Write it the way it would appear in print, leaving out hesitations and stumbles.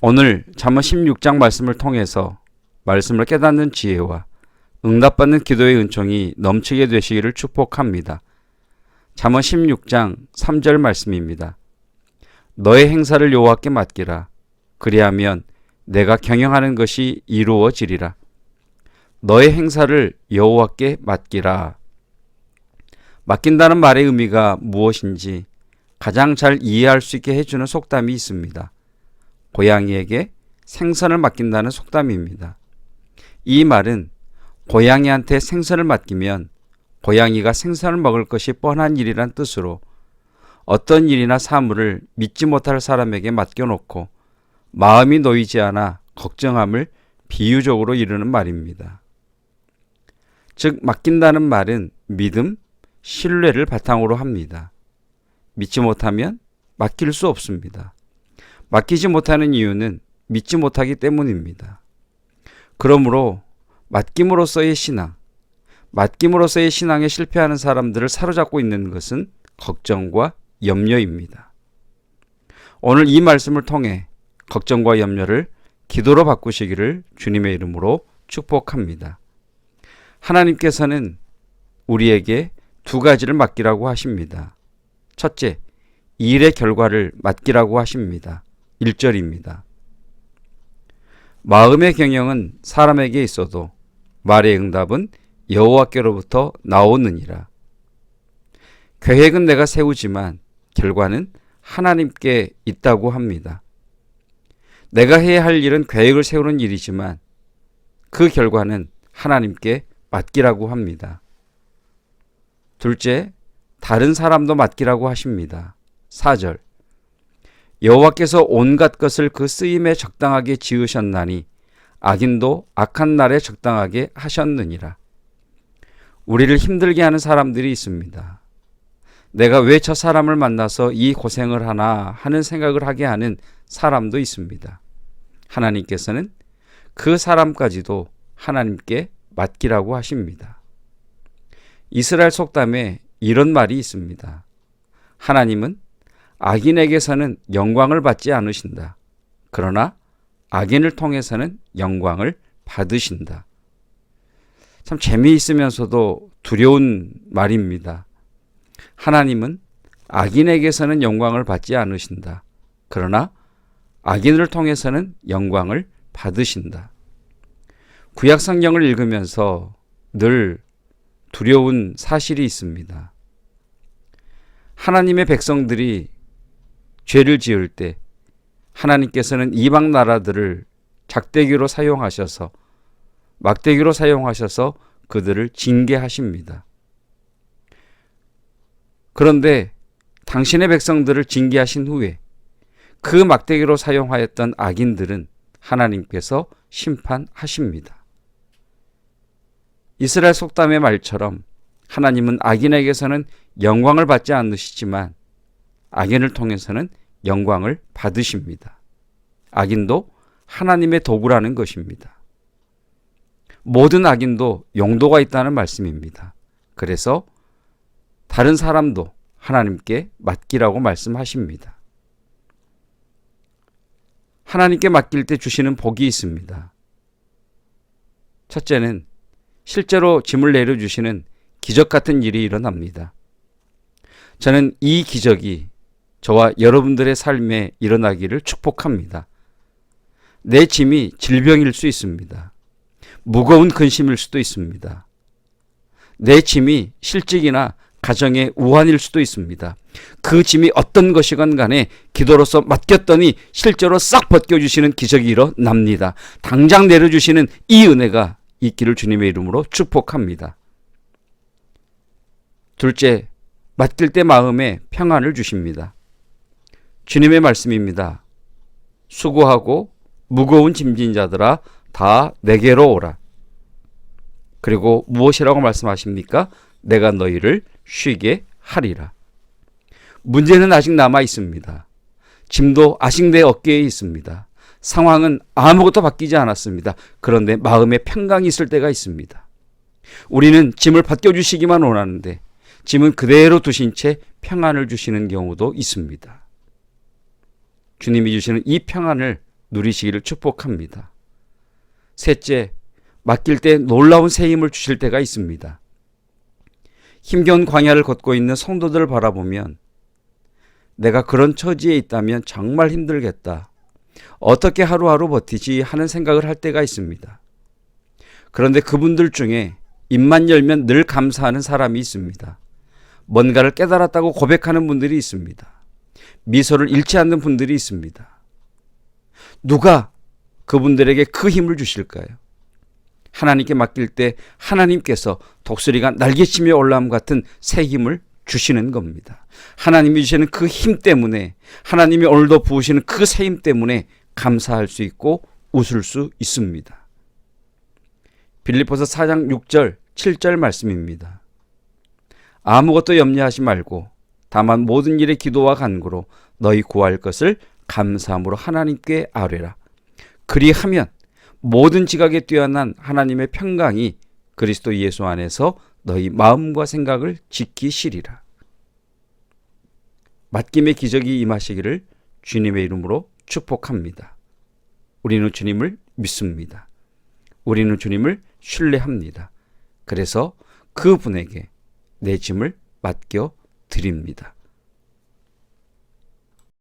오늘 잠언 16장 말씀을 통해서 말씀을 깨닫는 지혜와 응답받는 기도의 은총이 넘치게 되시기를 축복합니다. 잠언 16장 3절 말씀입니다. 너의 행사를 여호와께 맡기라. 그리하면 내가 경영하는 것이 이루어지리라. 너의 행사를 여호와께 맡기라. 맡긴다는 말의 의미가 무엇인지 가장 잘 이해할 수 있게 해주는 속담이 있습니다. 고양이에게 생선을 맡긴다는 속담입니다. 이 말은 고양이한테 생선을 맡기면 고양이가 생선을 먹을 것이 뻔한 일이란 뜻으로 어떤 일이나 사물을 믿지 못할 사람에게 맡겨놓고 마음이 놓이지 않아 걱정함을 비유적으로 이르는 말입니다. 즉 맡긴다는 말은 믿음, 신뢰를 바탕으로 합니다. 믿지 못하면 맡길 수 없습니다. 맡기지 못하는 이유는 믿지 못하기 때문입니다. 그러므로 맡김으로써의 신앙에 실패하는 사람들을 사로잡고 있는 것은 걱정과 염려입니다. 오늘 이 말씀을 통해 걱정과 염려를 기도로 바꾸시기를 주님의 이름으로 축복합니다. 하나님께서는 우리에게 두 가지를 맡기라고 하십니다. 첫째, 일의 결과를 맡기라고 하십니다. 1절입니다. 마음의 경영은 사람에게 있어도 말의 응답은 여호와께로부터 나오느니라. 계획은 내가 세우지만 결과는 하나님께 있다고 합니다. 내가 해야 할 일은 계획을 세우는 일이지만 그 결과는 하나님께 맡기라고 합니다. 둘째, 다른 사람도 맡기라고 하십니다. 4절. 여호와께서 온갖 것을 그 쓰임에 적당하게 지으셨나니 악인도 악한 날에 적당하게 하셨느니라. 우리를 힘들게 하는 사람들이 있습니다. 내가 왜 저 사람을 만나서 이 고생을 하나 하는 생각을 하게 하는 사람도 있습니다. 하나님께서는 그 사람까지도 하나님께 맡기라고 하십니다. 이스라엘 속담에 이런 말이 있습니다. 하나님은 악인에게서는 영광을 받지 않으신다. 그러나 악인을 통해서는 영광을 받으신다. 참 재미있으면서도 두려운 말입니다. 하나님은 악인에게서는 영광을 받지 않으신다. 그러나 악인을 통해서는 영광을 받으신다. 구약 성경을 읽으면서 늘 두려운 사실이 있습니다. 하나님의 백성들이 죄를 지을 때 하나님께서는 이방 나라들을 작대기로 사용하셔서 막대기로 사용하셔서 그들을 징계하십니다. 그런데 당신의 백성들을 징계하신 후에 그 막대기로 사용하였던 악인들은 하나님께서 심판하십니다. 이스라엘 속담의 말처럼 하나님은 악인에게서는 영광을 받지 않으시지만 악인을 통해서는 영광을 받으십니다. 악인도 하나님의 도구라는 것입니다. 모든 악인도 용도가 있다는 말씀입니다. 그래서 다른 사람도 하나님께 맡기라고 말씀하십니다. 하나님께 맡길 때 주시는 복이 있습니다. 첫째는 실제로 짐을 내려주시는 기적 같은 일이 일어납니다. 저는 이 기적이 저와 여러분들의 삶에 일어나기를 축복합니다. 내 짐이 질병일 수 있습니다. 무거운 근심일 수도 있습니다. 내 짐이 실직이나 가정의 우환일 수도 있습니다. 그 짐이 어떤 것이건 간에 기도로서 맡겼더니 실제로 싹 벗겨주시는 기적이 일어납니다. 당장 내려주시는 이 은혜가 있기를 주님의 이름으로 축복합니다. 둘째, 맡길 때 마음에 평안을 주십니다. 주님의 말씀입니다. 수고하고 무거운 짐진 자들아 다 내게로 오라. 그리고 무엇이라고 말씀하십니까? 내가 너희를 쉬게 하리라. 문제는 아직 남아 있습니다. 짐도 아직 내 어깨에 있습니다. 상황은 아무것도 바뀌지 않았습니다. 그런데 마음에 평강이 있을 때가 있습니다. 우리는 짐을 벗겨주시기만 원하는데 짐은 그대로 두신 채 평안을 주시는 경우도 있습니다. 주님이 주시는 이 평안을 누리시기를 축복합니다. 셋째, 맡길 때 놀라운 새 힘을 주실 때가 있습니다. 힘겨운 광야를 걷고 있는 성도들을 바라보면 내가 그런 처지에 있다면 정말 힘들겠다. 어떻게 하루하루 버티지 하는 생각을 할 때가 있습니다. 그런데 그분들 중에 입만 열면 늘 감사하는 사람이 있습니다. 뭔가를 깨달았다고 고백하는 분들이 있습니다. 미소를 잃지 않는 분들이 있습니다. 누가 그분들에게 그 힘을 주실까요? 하나님께 맡길 때 하나님께서 독수리가 날개치며 올라옴 같은 새 힘을 주시는 겁니다. 하나님이 주시는 그 힘 때문에, 하나님이 오늘도 부으시는 그 새 힘 때문에 감사할 수 있고 웃을 수 있습니다. 빌립보서 4장 6절, 7절 말씀입니다. 아무것도 염려하지 말고 다만 모든 일에 기도와 간구로 너희 구할 것을 감사함으로 하나님께 아뢰라. 그리하면 모든 지각에 뛰어난 하나님의 평강이 그리스도 예수 안에서 너희 마음과 생각을 지키시리라. 맡김의 기적이 임하시기를 주님의 이름으로 축복합니다. 우리는 주님을 믿습니다. 우리는 주님을 신뢰합니다. 그래서 그분에게 내 짐을 맡겨 드립니다.